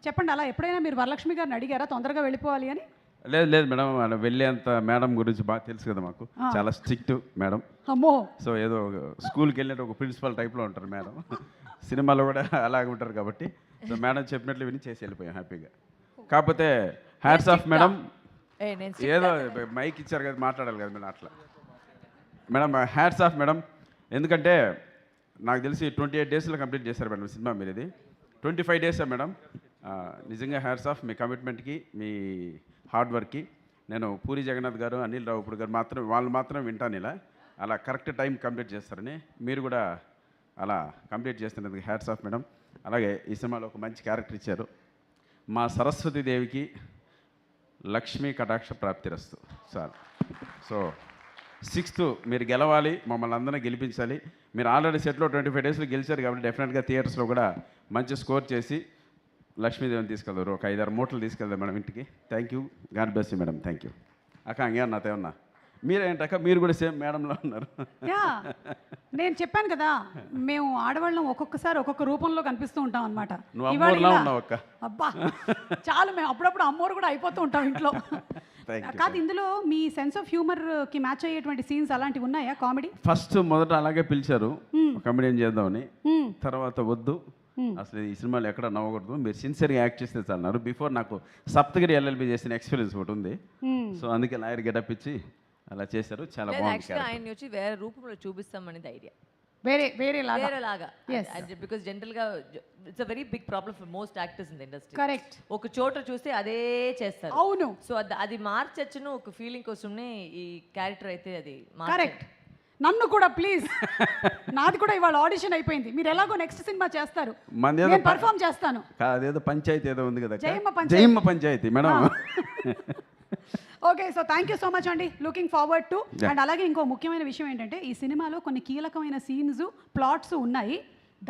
చెప్పండి, అలా ఎప్పుడైనా మీరు వరలక్ష్మి గారిని అడిగారా తొందరగా వెళ్ళిపోవాలి అని? లేదు లేదు మేడం, అలా వెళ్ళేంత మేడం గురించి బాగా తెలుసు కదా మాకు, చాలా స్ట్రిక్ట్ మేడం. అమ్మో. సో ఏదో స్కూల్కి వెళ్ళినట్టు ఒక ప్రిన్సిపల్ టైప్లో ఉంటారు మేడం. సినిమాలో కూడా అలాగే ఉంటారు కాబట్టి సో మేడం చెప్పినట్లు విని చేసి వెళ్ళిపోయాం హ్యాపీగా. కాకపోతే హ్యాట్స్ ఆఫ్ మేడం, ఏదో మైక్ ఇచ్చారు కదా మాట్లాడాలి కదా మేడం, అట్లా మేడం హ్యాట్స్ ఆఫ్ మేడం. ఎందుకంటే నాకు తెలిసి 28 డేస్లో కంప్లీట్ చేశారు మేడం సినిమా. మీరు ఇది 25 డేసా మేడం? నిజంగా హ్యాట్స్ ఆఫ్ మీ కమిట్మెంట్కి, మీ హార్డ్ వర్క్కి. నేను పూరి జగన్నాథ్ గారు, అనిల్ రావుపూడి గారు వాళ్ళు మాత్రం వింటాను ఇలా, అలా కరెక్ట్ టైం కంప్లీట్ చేస్తారని. మీరు కూడా అలా కంప్లీట్ చేస్తున్నందుకు హ్యాట్స్ ఆఫ్ మేడం. అలాగే ఈ సినిమాలో ఒక మంచి క్యారెక్టర్ ఇచ్చారు. మా సరస్వతీదేవికి లక్ష్మీ కటాక్ష ప్రాప్తిరస్తు సార్. సో 6th మీరు గెలవాలి, మమ్మల్ని అందరినీ గెలిపించాలి. మీరు ఆల్రెడీ సెట్లో 25 డేస్లో గెలిచారు కాబట్టి డెఫినెట్గా థియేటర్స్లో కూడా మంచి స్కోర్ చేసి లక్ష్మీదేవిని తీసుకెళ్తారు. ఒక 5-6 మూటలు తీసుకెళ్దాం మేడం ఇంటికి. Thank you, God bless you madam. Thank you అక్క. అంగే నాతో ఏమన్నా మీరేంటక్క, మీరు కూడా సేమ్ మేడంలో ఉన్నారు. నేను చెప్పాను కదా, మేము ఆడవాళ్ళం ఒక్కొక్కసారి ఒక్కొక్క రూపంలో కనిపిస్తూ ఉంటాం అనమాట. నువ్వు అమ్మోరులా ఉన్నావు అక్క. అబ్బా చాలు, మేము అప్పుడప్పుడు అమ్మోరు కూడా అయిపోతూ ఉంటాం ఇంట్లో. కాదు, ఇందులో మీ సెన్స్ ఆఫ్ హ్యూమర్ కి మ్యాచ్ అయ్యేటువంటి సీన్స్ అలాంటివి ఉన్నాయా? కామెడీ ఫస్ట్ మొదట అలాగే పిలిచారు కామెడీని చేద్దామని, తర్వాత వద్దు అసలు ఈ సినిమాలో ఎక్కడ నవ్వకూడదు, మీరు సిన్సియర్గా యాక్ట్ చేస్తే అన్నారు. బిఫోర్ నాకు సప్తగిరి ఎల్ఎల్బి చేసిన ఎక్స్పీరియన్స్ ఒకటి ఉంది, సో అందుకే లాయర్ గెటప్ ఇచ్చి అలా చేశారు. చాలా బాగుంది. ఆయన వచ్చి వేరే రూపంలో చూపిస్తామనేది ఐడియా, వేరే లాగా. బికాస్ జనరల్ గా it's a very big problem for most actors in the industry. Correct. ఒక చోట చూస్తే అదే చేస్తారు. అవును. సో అది మార్చచ్చును ఒక ఫీలింగ్ కోసమే ఈ క్యారెక్టర్ అయితే అది. కరెక్ట్. నన్ను కూడా ప్లీజ్, నాది కూడా ఇవాళ ఆడిషన్ అయిపోయింది. మీరు ఎలాగో నెక్స్ట్ సినిమా చేస్తారు, నేను పర్ఫామ్ చేస్తాను. అదేదో పంచాయతీ ఏదో ఉంది కదా, Jayamma panchayat madam. Okay, so thank you so much అండి, లుకింగ్ ఫార్వర్డ్ టు. అండ్ అలాగే ఇంకో ముఖ్యమైన విషయం ఏంటంటే, ఈ సినిమాలో కొన్ని కీలకమైన సీన్స్, ప్లాట్స్ ఉన్నాయి.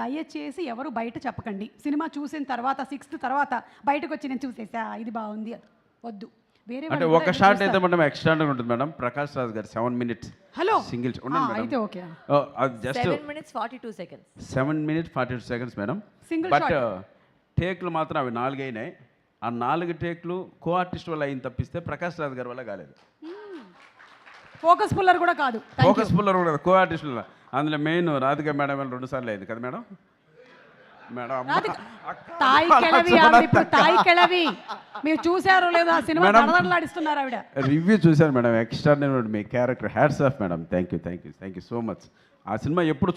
దయచేసి ఎవరు బయట చెప్పకండి. సినిమా చూసిన తర్వాత 6th తర్వాత బయటకు వచ్చి నేను చూసేసా ఇది బాగుంది అది వద్దు. వేరే అంటే ఒక షాట్ అయితే మేడం ఎక్స్ట్రా ఉంటుంది madam. Prakash Raj garu 7 minutes hello single అయితే okay, just 7 minutes 42 seconds 7 minutes 42 seconds madam. Single but టేక్లు మాత్రం అవి 4 అయినాయి. ఆ 4 టేక్లు కో ఆర్టిస్ట్ వల్ల అయిన తప్పిస్తే ప్రకాష్ రాజ్ గారి వల్ల కాలేదు. ఫోకస్ పుల్లర్ కూడా కాదు, ఫోకస్ పుల్లర్ కూడా కో ఆర్టిస్ట్ వల్ల. అందులో మెయిన్ రాధిక మేడం వల్ల 2 సార్లు అయింది కదా మేడం. మేడం తాయి కెళవి మీరు చూసారో లేదో ఆ సినిమా దడదడలాడిస్తున్నారు ఆవిడ. రివ్యూ చూశాను madam, extraordinary me character. Hats off madam. Thank you so much. ఆ సినిమా ఎప్పుడు